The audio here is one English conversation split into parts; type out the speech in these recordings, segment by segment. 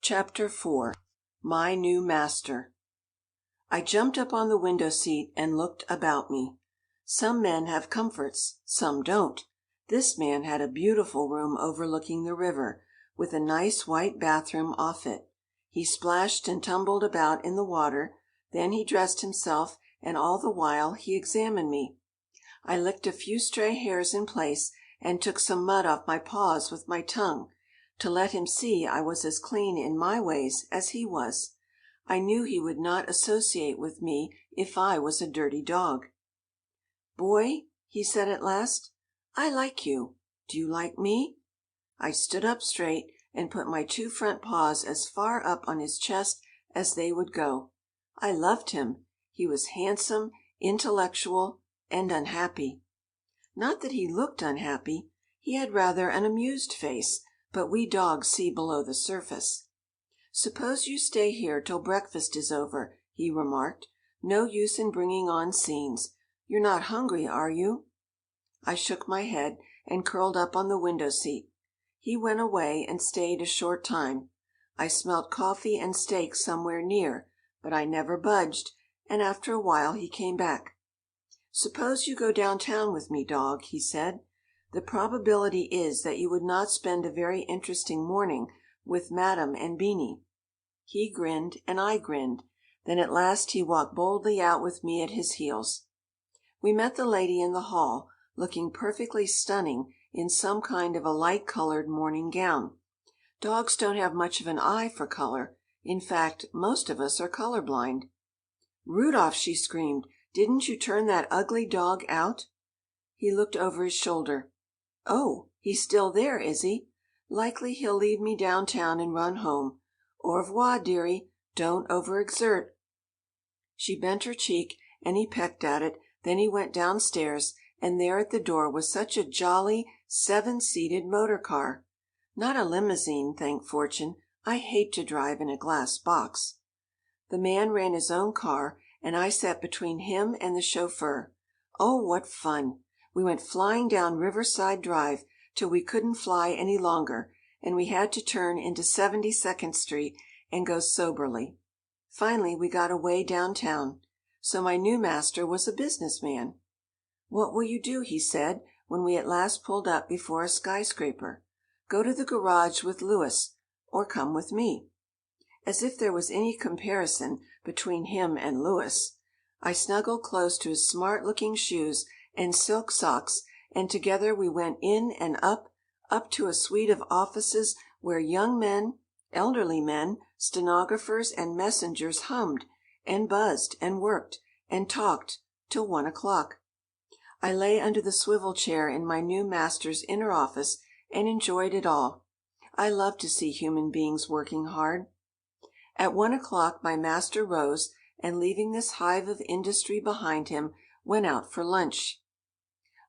Chapter 4 My New Master I jumped up on the window seat and looked about me. Some men have comforts, some don't. This man had a beautiful room overlooking the river, with a nice white bathroom off it. He splashed and tumbled about in the water, then he dressed himself, and all the while he examined me. I licked a few stray hairs in place, and took some mud off my paws with my tongue, to let him see I was as clean in my ways as he was. I knew he would not associate with me if I was a dirty dog. "Boy," he said at last, "I like you. Do you like me?" I stood up straight, and put my two front paws as far up on his chest as they would go. I loved him. He was handsome, intellectual, and unhappy. Not that he looked unhappy. He had rather an amused face, but we dogs see below the surface. "Suppose you stay here till breakfast is over," he remarked. "No use in bringing on scenes. You're not hungry, are you?" I shook my head, and curled up on the window seat. He went away, and stayed a short time. I smelt coffee and steak somewhere near, but I never budged, and after a while he came back. "Suppose you go downtown with me, dog," he said. "The probability is that you would not spend a very interesting morning with Madame and Beanie." He grinned, and I grinned. Then at last he walked boldly out with me at his heels. We met the lady in the hall, looking perfectly stunning in some kind of a light-coloured morning gown. Dogs don't have much of an eye for colour. In fact, most of us are colour blind. "Rudolph!" she screamed. "Didn't you turn that ugly dog out?" He looked over his shoulder. "Oh, he's still there, is he? Likely he'll leave me downtown and run home. Au revoir, dearie. Don't overexert." She bent her cheek, and he pecked at it. Then he went downstairs, and there at the door was such a jolly, seven-seated motor car. Not a limousine, thank fortune. I hate to drive in a glass box. The man ran his own car, and I sat between him and the chauffeur. Oh, what fun! We went flying down Riverside Drive till we couldn't fly any longer, and we had to turn into 72nd Street and go soberly. Finally we got away downtown. So my new master was a business man. "What will you do?" he said, when we at last pulled up before a skyscraper. "Go to the garage with Louis, or come with me." As if there was any comparison between him and Louis! I snuggled close to his smart-looking shoes and silk socks, and together we went in and up to a suite of offices where young men, elderly men, stenographers, and messengers hummed, and buzzed, and worked, and talked, till 1 o'clock. I lay under the swivel chair in my new master's inner office, and enjoyed it all. I love to see human beings working hard. At 1 o'clock my master rose, and leaving this hive of industry behind him, went out for lunch.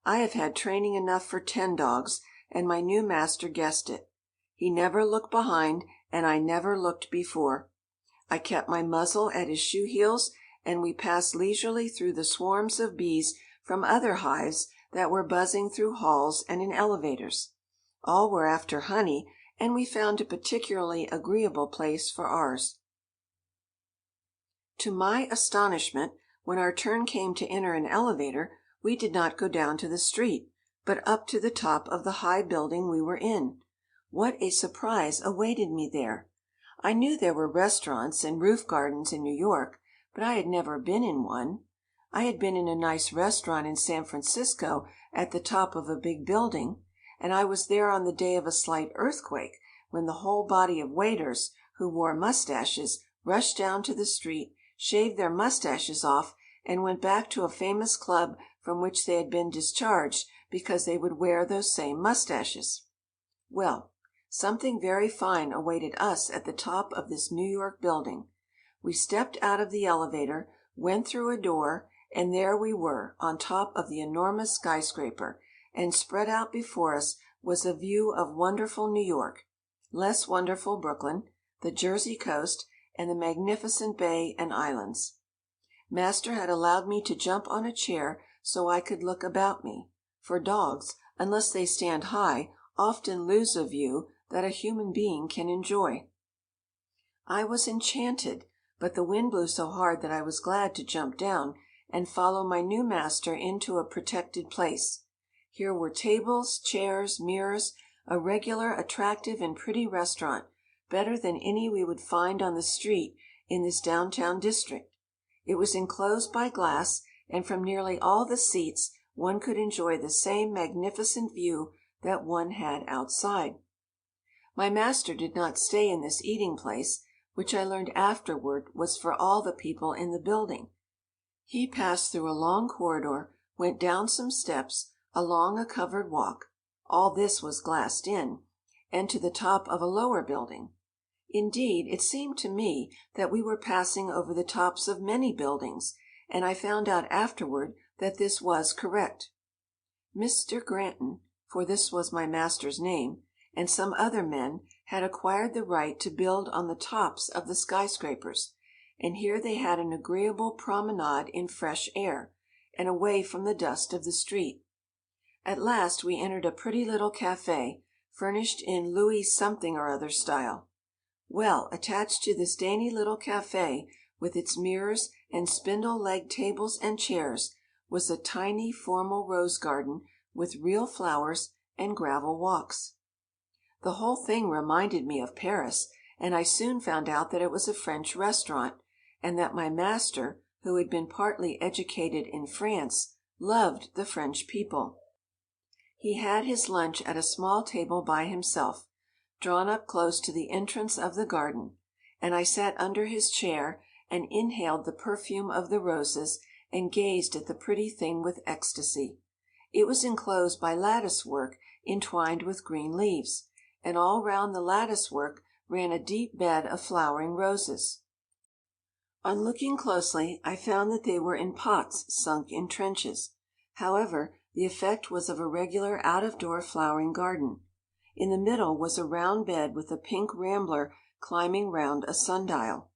I have had training enough for 10 dogs, and my new master guessed it. He never looked behind, and I never looked before. I kept my muzzle at his shoe heels, and we passed leisurely through the swarms of bees from other hives that were buzzing through halls and in elevators. All were after honey, and we found a particularly agreeable place for ours. To my astonishment, when our turn came to enter an elevator, we did not go down to the street, but up to the top of the high building we were in. What a surprise awaited me there! I knew there were restaurants and roof gardens in New York, but I had never been in one. I had been in a nice restaurant in San Francisco at the top of a big building, and I was there on the day of a slight earthquake, when the whole body of waiters, who wore mustaches, rushed down to the street, shaved their mustaches off, and went back to a famous club from which they had been discharged because they would wear those same mustaches. Well, something very fine awaited us at the top of this New York building. We stepped out of the elevator, went through a door, and there we were on top of the enormous skyscraper, and spread out before us was a view of wonderful New York, less wonderful Brooklyn, the Jersey coast, and the magnificent bay and islands. Master had allowed me to jump on a chair so I could look about me, for dogs, unless they stand high, often lose a view that a human being can enjoy. I was enchanted, but the wind blew so hard that I was glad to jump down and follow my new master into a protected place. Here were tables, chairs, mirrors, a regular attractive and pretty restaurant, better than any we would find on the street in this downtown district. It was enclosed by glass, and from nearly all the seats one could enjoy the same magnificent view that one had outside. My master did not stay in this eating place, which I learned afterward was for all the people in the building. He passed through a long corridor, went down some steps, along a covered walk all this was glassed in and to the top of a lower building. Indeed, it seemed to me that we were passing over the tops of many buildings, and I found out afterward that this was correct. Mr. Granton, for this was my master's name, and some other men had acquired the right to build on the tops of the skyscrapers, and here they had an agreeable promenade in fresh air, and away from the dust of the street. At last we entered a pretty little café, furnished in Louis something or other style. Well, attached to this dainty little café, with its mirrors and spindle-legged tables and chairs, was a tiny formal rose garden with real flowers and gravel walks. The whole thing reminded me of Paris, and I soon found out that it was a French restaurant, and that my master, who had been partly educated in France, loved the French people. He had his lunch at a small table by himself, drawn up close to the entrance of the garden, and I sat under his chair and inhaled the perfume of the roses and gazed at the pretty thing with ecstasy. It was enclosed by lattice work entwined with green leaves, and all round the lattice work ran a deep bed of flowering roses. On looking closely, I found that they were in pots sunk in trenches. However, the effect was of a regular out-of-door flowering garden. In the middle was a round bed with a pink rambler climbing round a sundial.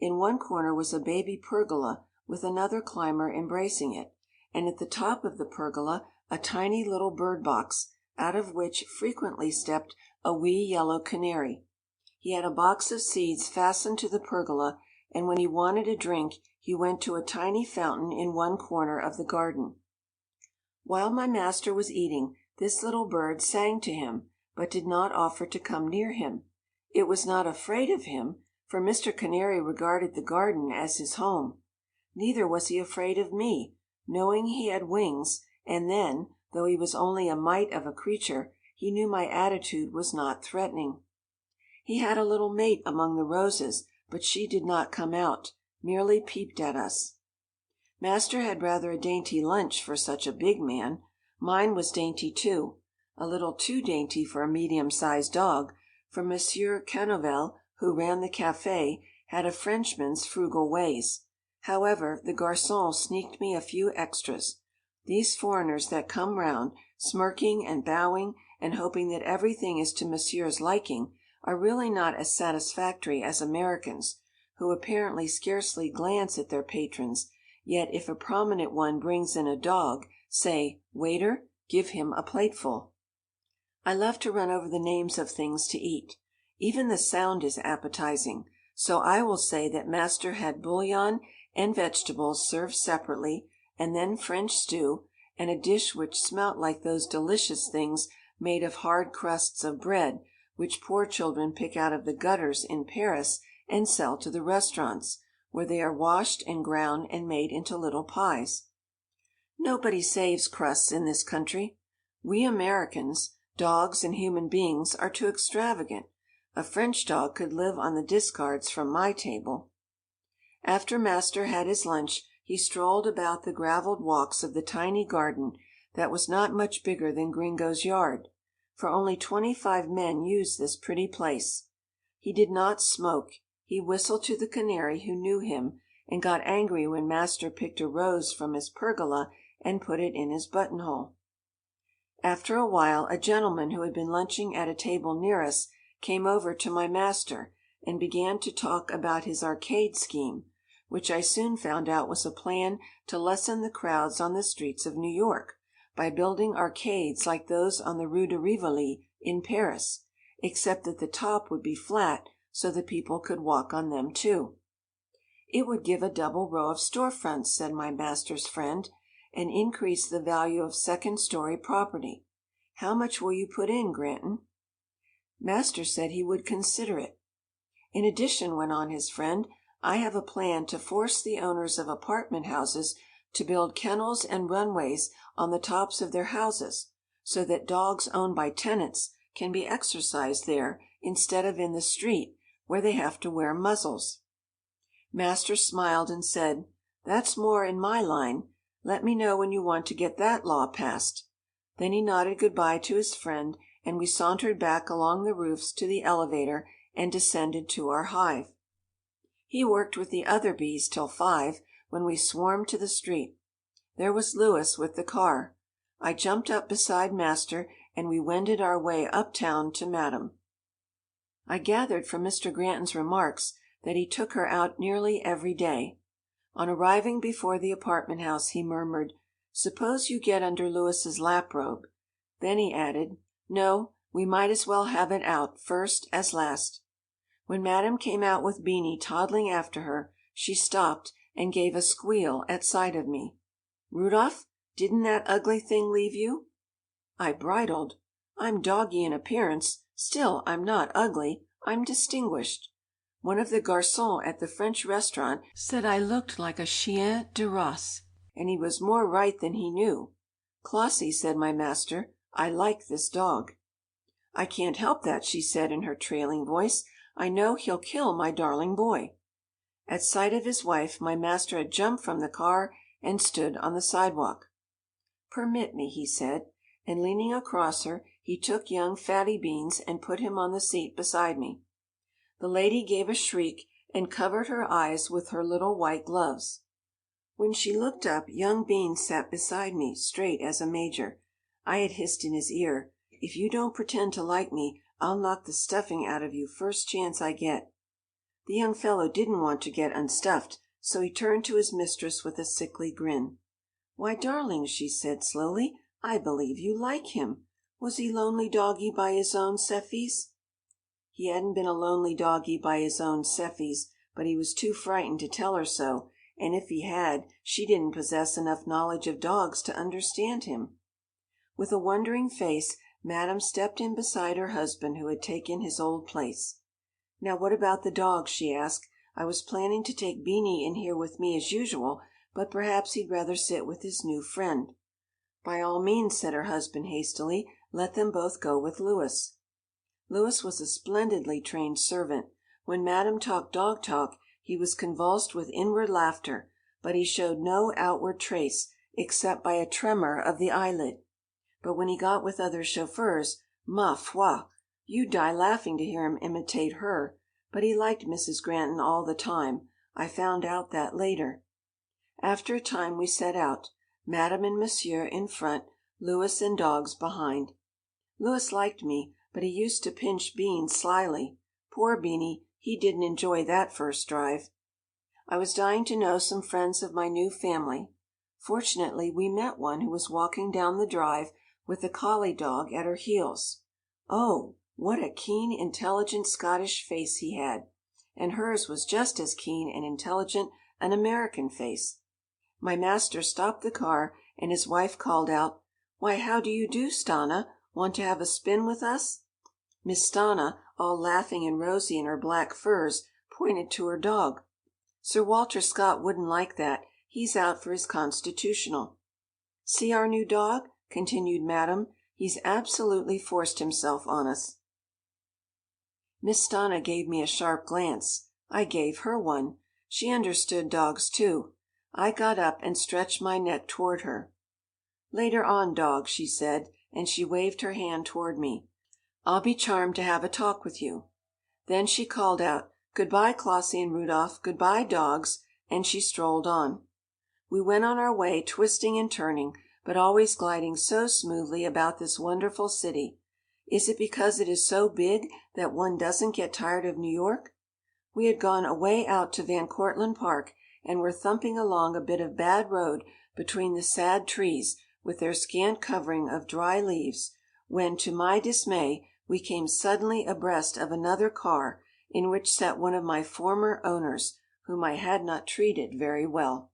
In one corner was a baby pergola with another climber embracing it, and at the top of the pergola a tiny little bird box, out of which frequently stepped a wee yellow canary. He had a box of seeds fastened to the pergola, and when he wanted a drink he went to a tiny fountain in one corner of the garden. While my master was eating, this little bird sang to him, but did not offer to come near him. It was not afraid of him, for Mr. Canary regarded the garden as his home. Neither was he afraid of me, knowing he had wings, and then, though he was only a mite of a creature, he knew my attitude was not threatening. He had a little mate among the roses, but she did not come out, merely peeped at us. Master had rather a dainty lunch for such a big man. Mine was dainty too, a little too dainty for a medium-sized dog, for Monsieur Canovel, who ran the café, had a Frenchman's frugal ways. However, the garçon sneaked me a few extras. These foreigners that come round, smirking and bowing and hoping that everything is to Monsieur's liking, are really not as satisfactory as Americans, who apparently scarcely glance at their patrons. Yet if a prominent one brings in a dog, say, "Waiter, give him a plateful." I love to run over the names of things to eat. Even the sound is appetizing, so I will say that master had bouillon and vegetables served separately, and then French stew, and a dish which smelt like those delicious things made of hard crusts of bread which poor children pick out of the gutters in Paris and sell to the restaurants, where they are washed and ground and made into little pies. Nobody saves crusts in this country. We Americans, dogs and human beings, are too extravagant. A French dog could live on the discards from my table. After master had his lunch, he strolled about the gravelled walks of the tiny garden that was not much bigger than Gringo's yard, for only 25 men used this pretty place. He did not smoke. He whistled to the canary, who knew him, and got angry when master picked a rose from his pergola and put it in his buttonhole. After a while, a gentleman who had been lunching at a table near us came over to my master and began to talk about his arcade scheme, which I soon found out was a plan to lessen the crowds on the streets of New York by building arcades like those on the Rue de Rivoli in Paris, except that the top would be flat so the people could walk on them too. "It would give a double row of store fronts," said my master's friend, "and increase the value of second-story property. How much will you put in, Granton?" Master said he would consider it. "In addition," went on his friend, "I have a plan to force the owners of apartment houses to build kennels and runways on the tops of their houses, so that dogs owned by tenants can be exercised there instead of in the street, where they have to wear muzzles." Master smiled and said, "That's more in my line. Let me know when you want to get that law passed." Then he nodded good bye to his friend, and we sauntered back along the roofs to the elevator and descended to our hive. He worked with the other bees till 5, when we swarmed to the street. There was Louis with the car. I jumped up beside Master, and we wended our way uptown to Madame. I gathered from Mr. Granton's remarks that he took her out nearly every day. On arriving before the apartment house, he murmured, "Suppose you get under Louis's lap robe." Then he added, "No, we might as well have it out, first as last." When Madame came out with Beanie toddling after her, she stopped and gave a squeal at sight of me. "Rudolph, didn't that ugly thing leave you?" I bridled. I'm doggy in appearance, still I'm not ugly, I'm distinguished. One of the garçons at the French restaurant said I looked like a chien de race, and he was more right than he knew. "Clossie," said my master, "I like this dog." "I can't help that," she said in her trailing voice. "I know he'll kill my darling boy." At sight of his wife, my master had jumped from the car and stood on the sidewalk. "Permit me," he said, and leaning across her, he took young Fatty Beans and put him on the seat beside me. The lady gave a shriek and covered her eyes with her little white gloves. When she looked up, young Beans sat beside me, straight as a major. I had hissed in his ear, "If you don't pretend to like me, I'll knock the stuffing out of you first chance I get." The young fellow didn't want to get unstuffed, so he turned to his mistress with a sickly grin. "Why, darling," she said slowly, "I believe you like him. Was he lonely doggy by his own, Cephas?" He hadn't been a lonely doggy by his own, Cephas, but he was too frightened to tell her so, and if he had, she didn't possess enough knowledge of dogs to understand him. With a wondering face, Madame stepped in beside her husband, who had taken his old place. "Now what about the dog?" she asked. "I was planning to take Beanie in here with me as usual, but perhaps he'd rather sit with his new friend." "By all means," said her husband hastily. "Let them both go with Louis." Louis was a splendidly trained servant. When Madame talked dog talk, he was convulsed with inward laughter, but he showed no outward trace, except by a tremor of the eyelid. But when he got with other chauffeurs, ma foi! You'd die laughing to hear him imitate her. But he liked Mrs. Granton all the time. I found out that later. After a time we set out, Madame and Monsieur in front, Louis and dogs behind. Louis liked me, but he used to pinch Beans slyly. Poor Beanie, he didn't enjoy that first drive. I was dying to know some friends of my new family. Fortunately, we met one who was walking down the drive with a collie dog at her heels. Oh, what a keen, intelligent Scottish face he had! And hers was just as keen and intelligent an American face. My master stopped the car, and his wife called out, "Why, how do you do, Stanna? Want to have a spin with us?" Miss Stanna, all laughing and rosy in her black furs, pointed to her dog. "Sir Walter Scott wouldn't like that. He's out for his constitutional." "See our new dog?" continued Madame. "He's absolutely forced himself on us." Miss Stanna gave me a sharp glance. I gave her one. She understood dogs, too. I got up and stretched my neck toward her. "Later on, dog," she said, and she waved her hand toward me. "I'll be charmed to have a talk with you." Then she called out, "Good bye, Clossie and Rudolph. Good bye, dogs," and she strolled on. We went on our way, twisting and turning, but always gliding so smoothly about this wonderful city. Is it because it is so big that one doesn't get tired of New York? We had gone away out to Van Cortlandt Park, and were thumping along a bit of bad road between the sad trees with their scant covering of dry leaves, when, to my dismay, we came suddenly abreast of another car, in which sat one of my former owners, whom I had not treated very well.